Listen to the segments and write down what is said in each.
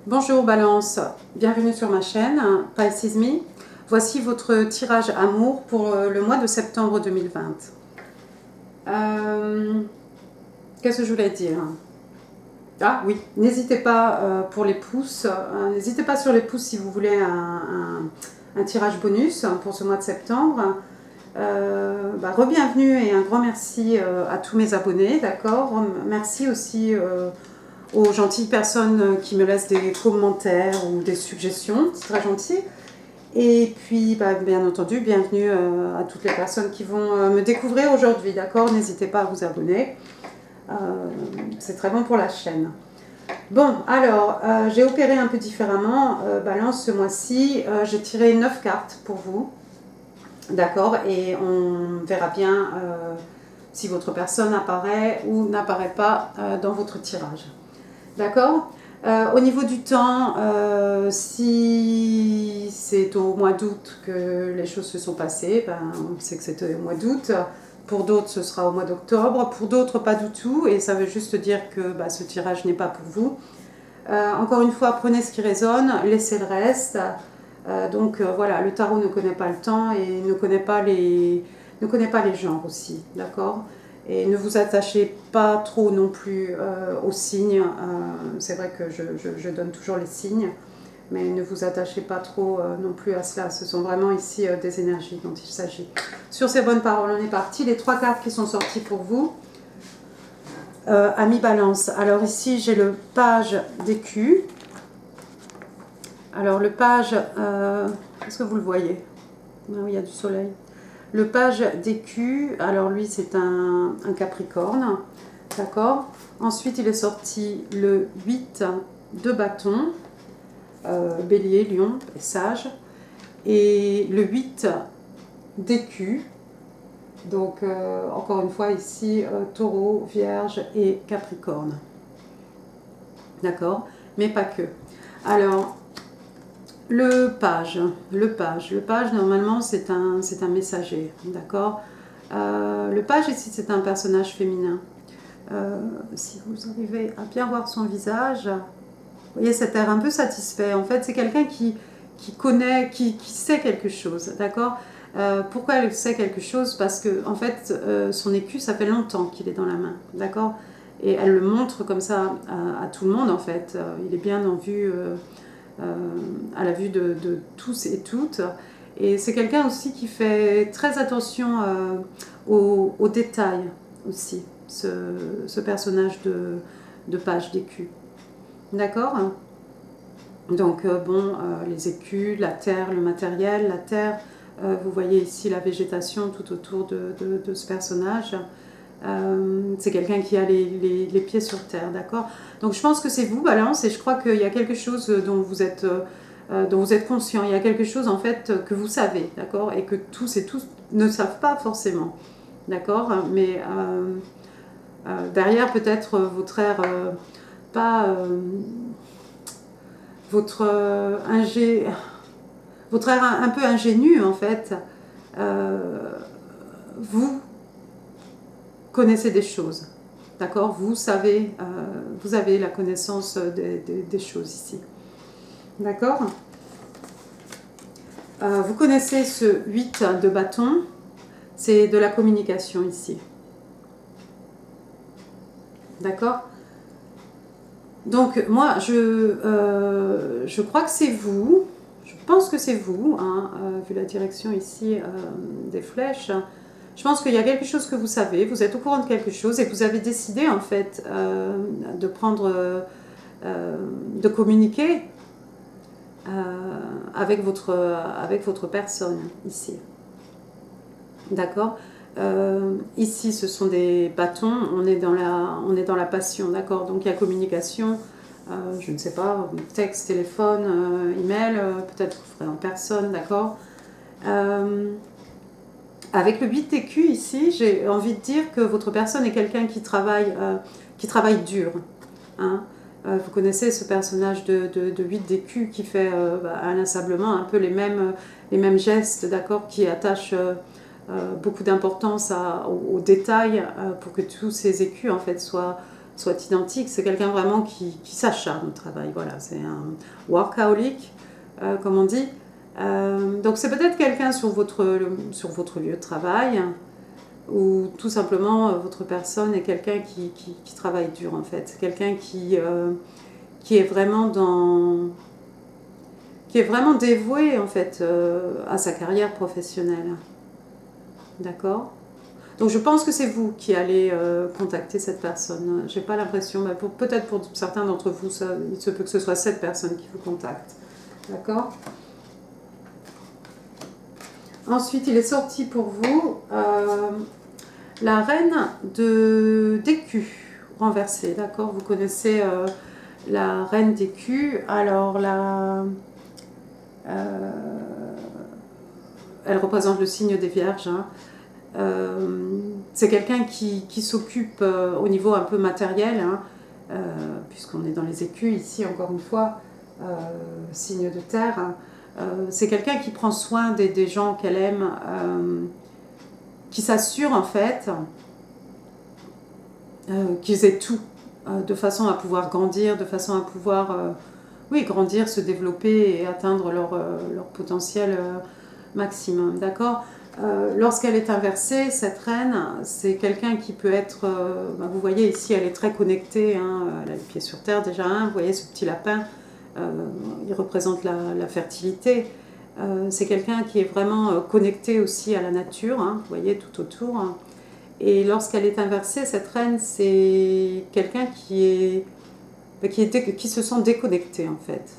Bonjour Balance, bienvenue sur ma chaîne Pisces Me. Voici votre tirage amour pour le mois de septembre 2020. Qu'est-ce que je voulais dire? Ah oui, n'hésitez pas pour les pouces, n'hésitez pas sur les pouces si vous voulez un tirage bonus pour ce mois de septembre. Re-bienvenue et un grand merci à tous mes abonnés, d'accord? Merci aussi aux gentilles personnes qui me laissent des commentaires ou des suggestions, c'est très gentil. Et puis, bien entendu, bienvenue à toutes les personnes qui vont me découvrir aujourd'hui, d'accord? N'hésitez pas à vous abonner, c'est très bon pour la chaîne. Bon, alors, j'ai opéré un peu différemment, Balance, ce mois-ci, j'ai tiré 9 cartes pour vous, d'accord? Et on verra bien si votre personne apparaît ou n'apparaît pas dans votre tirage. D'accord. Au niveau du temps, si c'est au mois d'août que les choses se sont passées, on sait que c'était au mois d'août. Pour d'autres, ce sera au mois d'octobre. Pour d'autres, pas du tout. Et ça veut juste dire que ce tirage n'est pas pour vous. Encore une fois, prenez ce qui résonne, laissez le reste. Voilà, le tarot ne connaît pas le temps et ne connaît pas les genres aussi. D'accord. Et ne vous attachez pas trop non plus aux signes. C'est vrai que je donne toujours les signes, mais ne vous attachez pas trop non plus à cela. Ce sont vraiment ici des énergies dont il s'agit. Sur ces bonnes paroles, on est parti. Les 3 cartes qui sont sorties pour vous. Amis Balance. Alors ici, j'ai le page d'écu. Alors le page, est-ce que vous le voyez? Oui, il y a du soleil. Le page d'écu, alors lui c'est un Capricorne, d'accord. Ensuite il est sorti le 8 de bâton, bélier, lion et sage. Et le 8 d'écu, donc encore une fois ici taureau, vierge et capricorne. D'accord, mais pas que. Alors, le page, normalement c'est un messager, d'accord. Le page ici c'est un personnage féminin. Si vous arrivez à bien voir son visage, vous voyez cet air un peu satisfait. En fait, c'est quelqu'un qui connaît, qui sait quelque chose, d'accord. Pourquoi elle sait quelque chose? Parce que en fait, son écu, ça fait longtemps qu'il est dans la main, d'accord. Et elle le montre comme ça à tout le monde en fait. Il est bien en vue. À la vue de tous et toutes. Et c'est quelqu'un aussi qui fait très attention aux détails aussi, ce personnage de page d'écu. D'accord. Donc les écus, la terre, le matériel, la terre, vous voyez ici la végétation tout autour de ce personnage. C'est quelqu'un qui a les pieds sur terre, d'accord. Donc je pense que c'est vous, Balance, et je crois qu'il y a quelque chose dont vous êtes conscient. Il y a quelque chose en fait que vous savez, d'accord, et que tous et tous ne savent pas forcément, d'accord. Mais derrière peut-être votre air pas votre votre air un peu ingénu en fait. Vous connaissez des choses, d'accord. Vous savez, vous avez la connaissance des choses ici, d'accord. Vous connaissez ce 8 de bâton, c'est de la communication ici, d'accord. Donc moi je crois que c'est vous, je pense que c'est vous, hein, vu la direction ici des flèches. Je pense qu'il y a quelque chose que vous savez, vous êtes au courant de quelque chose et vous avez décidé en fait de prendre, de communiquer avec votre personne ici. D'accord. Ici ce sont des bâtons, on est dans la passion, d'accord. Donc il y a communication, je ne sais pas, texte, téléphone, email, peut-être vous ferez en personne, d'accord. Avec le 8 d'écu ici, j'ai envie de dire que votre personne est quelqu'un qui travaille dur, hein. Vous connaissez ce personnage de 8 d'écu qui fait inlassablement un peu les mêmes gestes, d'accord, qui attache beaucoup d'importance aux détails pour que tous ces écus en fait soient soit identique. C'est quelqu'un vraiment qui s'acharne au travail. Voilà, c'est un workaholic, comme on dit. Donc c'est peut-être quelqu'un sur votre lieu de travail, ou tout simplement votre personne est quelqu'un qui travaille dur en fait. Quelqu'un qui est vraiment qui est vraiment dévoué en fait à sa carrière professionnelle. D'accord? Donc je pense que c'est vous qui allez contacter cette personne. J'ai pas l'impression, mais peut-être pour certains d'entre vous, il se peut que ce soit cette personne qui vous contacte. D'accord? Ensuite, il est sorti pour vous la reine d'écus renversée. D'accord? Vous connaissez la reine d'écus. Alors elle représente le signe des vierges. Hein. C'est quelqu'un qui s'occupe au niveau un peu matériel, hein, puisqu'on est dans les écus ici, encore une fois, signe de terre. Hein. C'est quelqu'un qui prend soin des gens qu'elle aime, qui s'assure en fait qu'ils aient tout, de façon à pouvoir grandir, de façon à pouvoir grandir, se développer et atteindre leur potentiel maximum. D'accord? Lorsqu'elle est inversée, cette reine, c'est quelqu'un qui peut être... vous voyez ici, elle est très connectée, hein, elle a les pieds sur terre déjà. Hein, vous voyez ce petit lapin, il représente la fertilité. C'est quelqu'un qui est vraiment connecté aussi à la nature, hein, vous voyez, tout autour. Hein. Et lorsqu'elle est inversée, cette reine, c'est quelqu'un qui se sent déconnecté, en fait.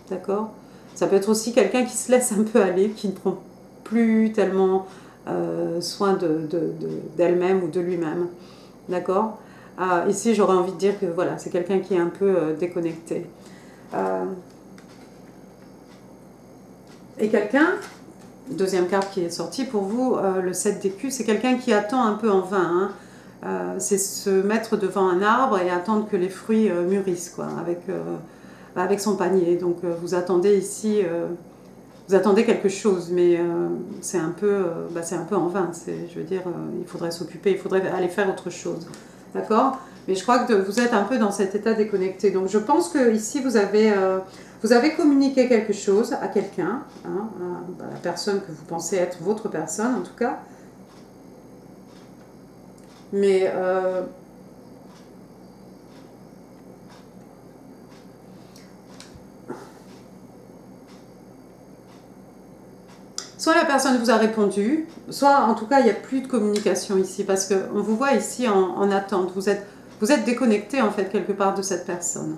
D'accord? Ça peut être aussi quelqu'un qui se laisse un peu aller, qui ne prend plus tellement soin d'elle-même ou de lui-même. D'accord? Ici, j'aurais envie de dire que voilà, c'est quelqu'un qui est un peu déconnecté. Et quelqu'un, deuxième carte qui est sortie pour vous, le 7 d'écus, c'est quelqu'un qui attend un peu en vain. Hein. C'est se mettre devant un arbre et attendre que les fruits mûrissent, quoi, avec son panier. Donc vous attendez ici... vous attendez quelque chose, mais c'est un peu en vain. Je veux dire, il faudrait s'occuper, il faudrait aller faire autre chose. D'accord? Mais je crois que vous êtes un peu dans cet état déconnecté. Donc je pense que ici vous avez communiqué quelque chose à quelqu'un, hein, à la personne que vous pensez être votre personne en tout cas. Mais soit la personne vous a répondu, soit en tout cas il n'y a plus de communication ici, parce qu'on vous voit ici en attente. Vous êtes déconnecté en fait quelque part de cette personne.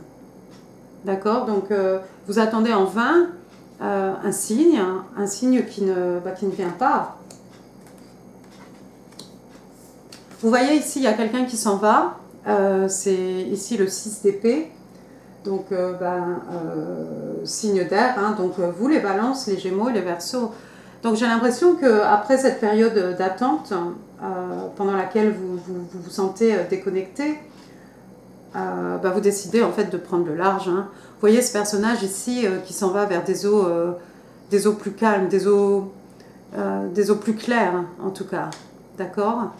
D'accord? Donc vous attendez en vain un signe qui ne vient pas. Vous voyez ici, il y a quelqu'un qui s'en va. C'est ici le 6 d'épée. Donc, signe d'air. Hein, donc, vous, les balances, les gémeaux et les verseaux. Donc, j'ai l'impression qu'après cette période d'attente, pendant laquelle vous sentez déconnecté, vous décidez en fait de prendre le large. Hein. Vous voyez ce personnage ici qui s'en va vers des eaux plus calmes, des eaux plus claires en tout cas. D'accord?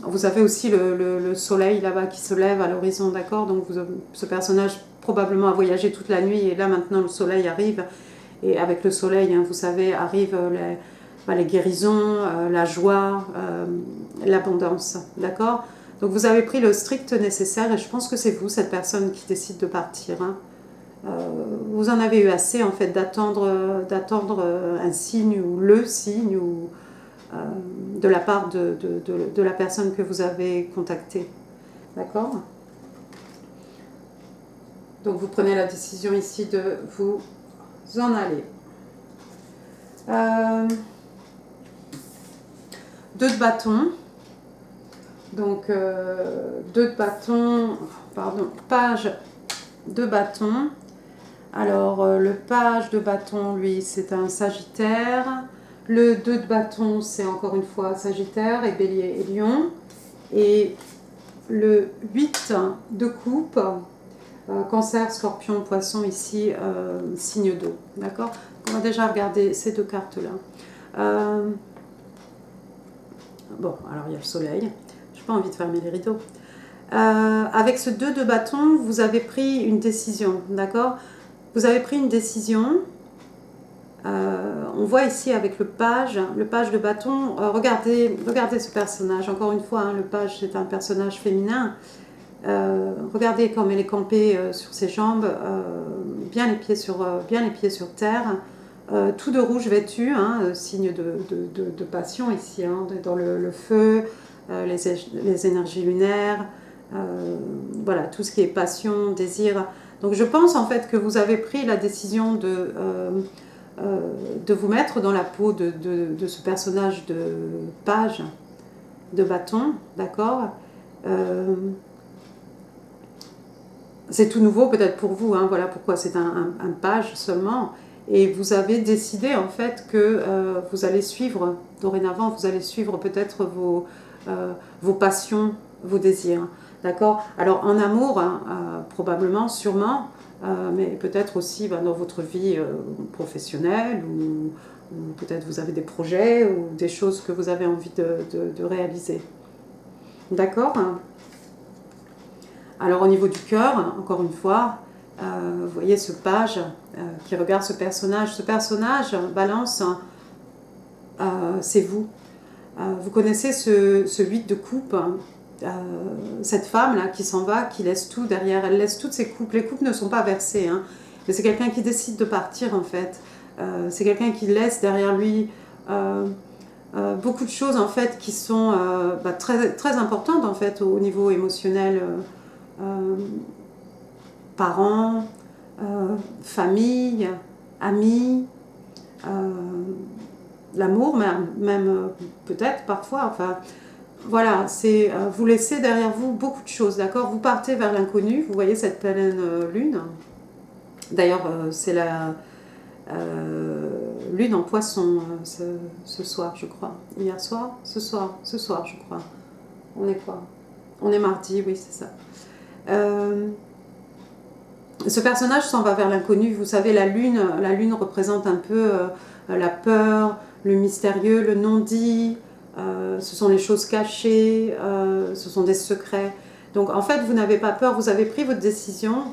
Vous avez aussi le soleil là-bas qui se lève à l'horizon, d'accord? Donc ce personnage probablement a voyagé toute la nuit et là maintenant le soleil arrive. Et avec le soleil, hein, vous savez, arrivent les guérisons, la joie, l'abondance, d'accord? Donc vous avez pris le strict nécessaire et je pense que c'est vous, cette personne qui décide de partir. Hein. Vous en avez eu assez en fait d'attendre un signe ou le signe ou de la part de la personne que vous avez contactée. D'accord? Donc vous prenez la décision ici de vous en aller. 2 de bâton. Donc 2 de bâton, pardon, page de bâton. Alors le page de bâton, lui, c'est un Sagittaire. Le 2 de bâton, c'est encore une fois Sagittaire et Bélier et Lion. Et le 8 de coupe, Cancer, Scorpion, Poisson, ici, signe d'eau. D'accord? On va déjà regarder ces 2 cartes-là. Bon, alors il y a le soleil. Je j'ai pas envie de fermer les rideaux. Avec ce 2 de bâton, vous avez pris une décision, d'accord? Vous avez pris une décision. On voit ici avec le page de bâton. Regardez ce personnage. Encore une fois, hein, le page c'est un personnage féminin. Regardez comme elle est campée sur ses jambes, bien les pieds sur terre. Tout de rouge vêtu, hein, signe de passion ici, hein, dans le feu, les énergies lunaires, voilà, tout ce qui est passion, désir. Donc je pense en fait que vous avez pris la décision de vous mettre dans la peau de ce personnage de page de bâton, d'accord. C'est tout nouveau peut-être pour vous, hein, voilà pourquoi c'est un page seulement. Et vous avez décidé en fait que vous allez suivre, dorénavant, vous allez suivre peut-être vos passions, vos désirs. D'accord. Alors en amour, hein, probablement, sûrement, mais peut-être aussi dans votre vie professionnelle ou peut-être vous avez des projets ou des choses que vous avez envie de réaliser. D'accord. Alors au niveau du cœur, encore une fois, vous voyez ce page qui regarde ce personnage. Ce personnage, balance, c'est vous. Vous connaissez ce 8 de coupe, cette femme-là qui s'en va, qui laisse tout derrière. Elle laisse toutes ses coupes. Les coupes ne sont pas versées, hein, mais c'est quelqu'un qui décide de partir en fait. C'est quelqu'un qui laisse derrière lui beaucoup de choses en fait qui sont très, très importantes en fait au niveau émotionnel. Parents, famille, amis, l'amour même peut-être parfois, enfin voilà, c'est vous laissez derrière vous beaucoup de choses, d'accord. Vous partez vers l'inconnu, vous voyez cette pleine lune, d'ailleurs c'est la lune en poisson ce soir je crois, hier soir, ce soir je crois, on est quoi, on est mardi, oui c'est ça. Ce personnage s'en va vers l'inconnu. Vous savez, la lune représente un peu la peur, le mystérieux, le non-dit. Ce sont les choses cachées, ce sont des secrets. Donc en fait, vous n'avez pas peur, vous avez pris votre décision.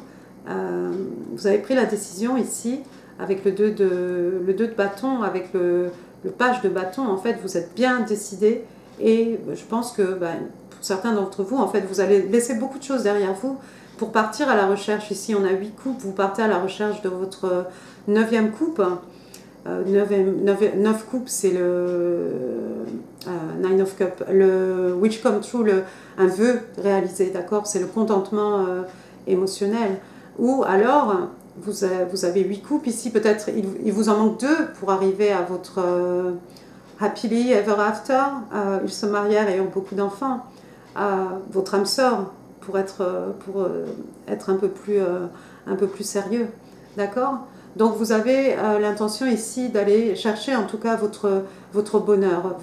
Vous avez pris la décision ici, avec le 2 de bâton, avec le page de bâton. En fait, vous êtes bien décidé. Et je pense que pour certains d'entre vous, en fait, vous allez laisser beaucoup de choses derrière vous pour partir à la recherche. Ici, on a 8 coupes, vous partez à la recherche de votre 9e coupe. 9 coupes, c'est le Nine of Cups, le Wish Come True, un vœu réalisé, d'accord. C'est le contentement émotionnel. Ou alors, vous avez 8 coupes ici, peut-être il vous en manque 2 pour arriver à votre Happily Ever After. Ils se marièrent ayant beaucoup d'enfants. Votre âme sœur, pour être un peu plus sérieux, d'accord. Donc vous avez l'intention ici d'aller chercher en tout cas votre bonheur,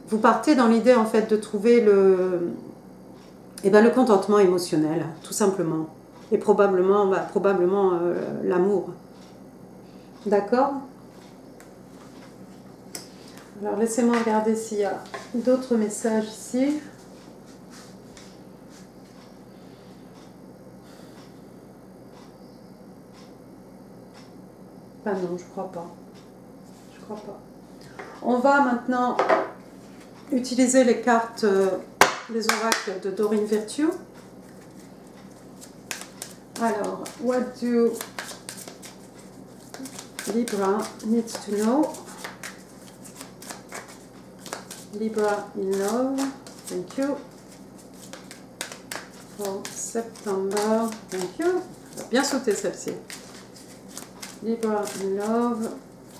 vous partez dans l'idée en fait de trouver le contentement émotionnel, tout simplement, et probablement l'amour, d'accord. Alors laissez-moi regarder s'il y a d'autres messages ici. Ah non, je crois pas. On va maintenant utiliser les cartes, les oracles de Doreen Virtue. Alors, what do Libra needs to know? Libra in love, thank you. For September, thank you. Bien sauté celle-ci. Libra in love,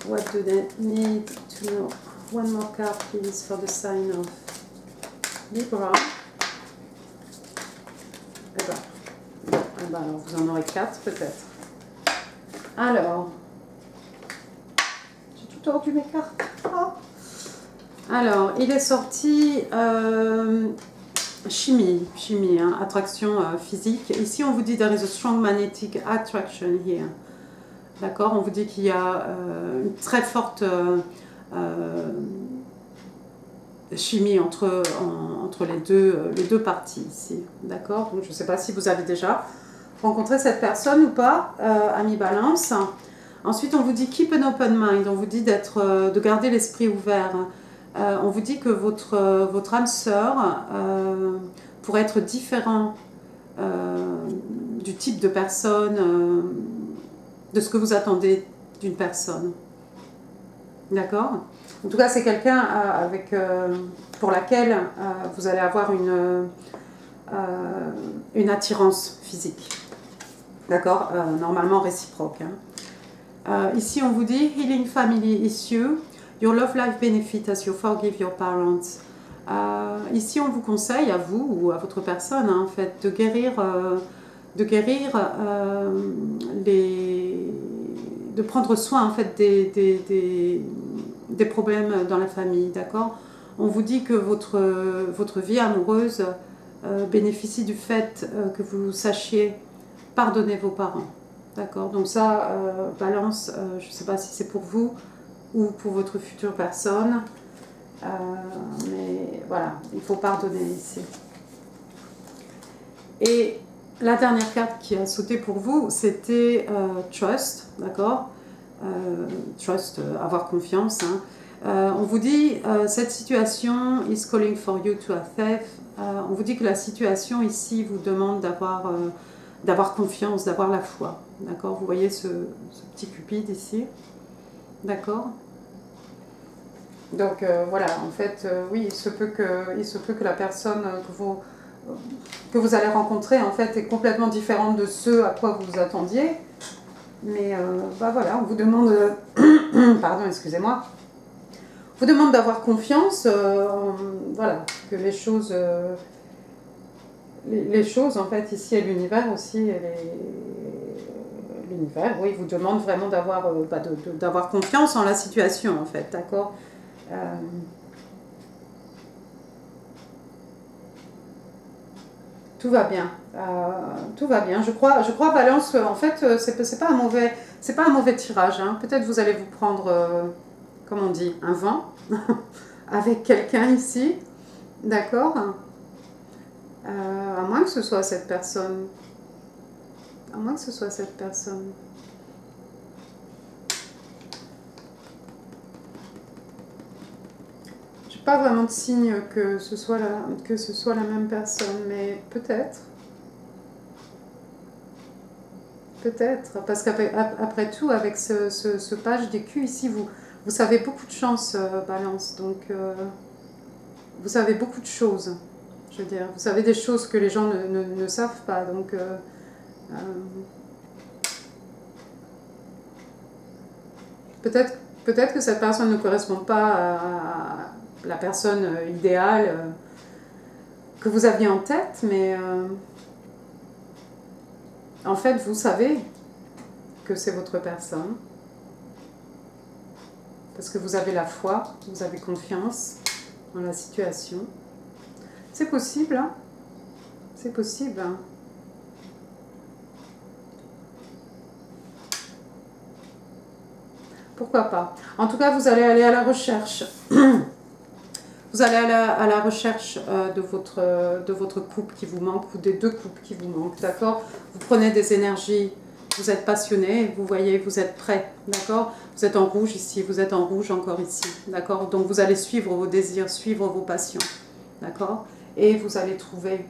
what do they need to know? One more card please for the sign of Libra. Alors vous en aurez 4 peut-être. Alors, j'ai tout tordu mes cartes. Oh. Alors, il est sorti chimie, hein, attraction physique. Ici, on vous dit there is a strong magnetic attraction here. D'accord, on vous dit qu'il y a une très forte chimie entre les deux parties ici. D'accord? Donc je ne sais pas si vous avez déjà rencontré cette personne ou pas, ami Balance. Ensuite, on vous dit keep an open mind. On vous dit de garder l'esprit ouvert. On vous dit que votre âme sœur pourrait être différent du type de personne, de ce que vous attendez d'une personne. D'accord? En tout cas, c'est quelqu'un pour laquelle vous allez avoir une attirance physique. D'accord? Normalement réciproque. Hein. Ici, on vous dit healing family issue, your love life benefit as you forgive your parents. Ici, on vous conseille, à vous ou à votre personne, hein, en fait, de guérir de prendre soin en fait des problèmes dans la famille, d'accord? On vous dit que votre vie amoureuse bénéficie du fait que vous sachiez pardonner vos parents, d'accord? Donc ça, Balance, je ne sais pas si c'est pour vous ou pour votre future personne, mais voilà, il faut pardonner ici. Et la dernière carte qui a sauté pour vous, c'était Trust, d'accord? Trust, avoir confiance. Hein. On vous dit, cette situation is calling for you to have faith. On vous dit que la situation ici vous demande d'avoir confiance, d'avoir la foi. D'accord? Vous voyez ce petit cupide ici. D'accord? Donc voilà, en fait, oui, il se peut que la personne que vous allez rencontrer en fait est complètement différente de ce à quoi vous vous attendiez. Mais bah voilà, on vous demande, pardon, excusez-moi, on vous demande d'avoir confiance, voilà, que les choses en fait ici et l'univers aussi, l'univers, oui, vous demande vraiment d'avoir confiance en la situation en fait, d'accord? Tout va bien. Tout va bien. Je crois Balance, en fait, c'est pas un mauvais tirage. Hein. Peut-être vous allez vous prendre, comment on dit, un vent avec quelqu'un ici. D'accord? À moins que ce soit cette personne. À moins que ce soit cette personne. Pas vraiment de signe que ce soit la même personne, mais peut-être. Peut-être, parce qu'après tout, avec ce page d'écu ici, vous savez beaucoup de chance, Balance, donc vous savez beaucoup de choses, je veux dire. Vous savez des choses que les gens ne savent pas, donc peut-être que cette personne ne correspond pas à la personne idéale que vous aviez en tête, mais en fait, vous savez que c'est votre personne parce que vous avez la foi, vous avez confiance dans la situation. C'est possible, hein? C'est possible. Hein? Pourquoi pas? En tout cas, vous allez aller à la recherche. Vous allez aller à la recherche de votre couple qui vous manque ou des deux couples qui vous manquent, d'accord? Vous prenez des énergies, vous êtes passionné, vous voyez, vous êtes prêt, d'accord? Vous êtes en rouge ici, vous êtes en rouge encore ici, d'accord? Donc vous allez suivre vos désirs, suivre vos passions, d'accord? Et vous allez trouver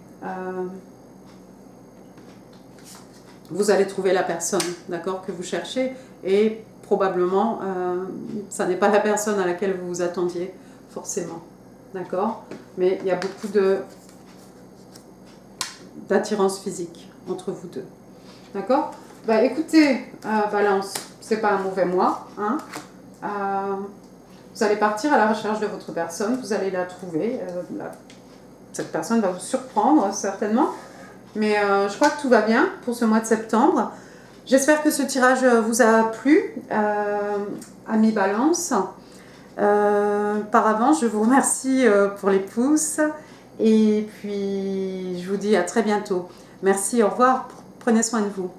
la personne, d'accord, que vous cherchez, et probablement, ça n'est pas la personne à laquelle vous vous attendiez, forcément. D'accord? Mais il y a beaucoup d'attirance physique entre vous deux. D'accord? Bah écoutez, Balance, c'est pas un mauvais mois. Hein? Vous allez partir à la recherche de votre personne, vous allez la trouver. Cette personne va vous surprendre, certainement. Mais je crois que tout va bien pour ce mois de septembre. J'espère que ce tirage vous a plu, amis Balance. Par avance, je vous remercie pour les pouces et puis je vous dis à très bientôt. Merci, au revoir, prenez soin de vous.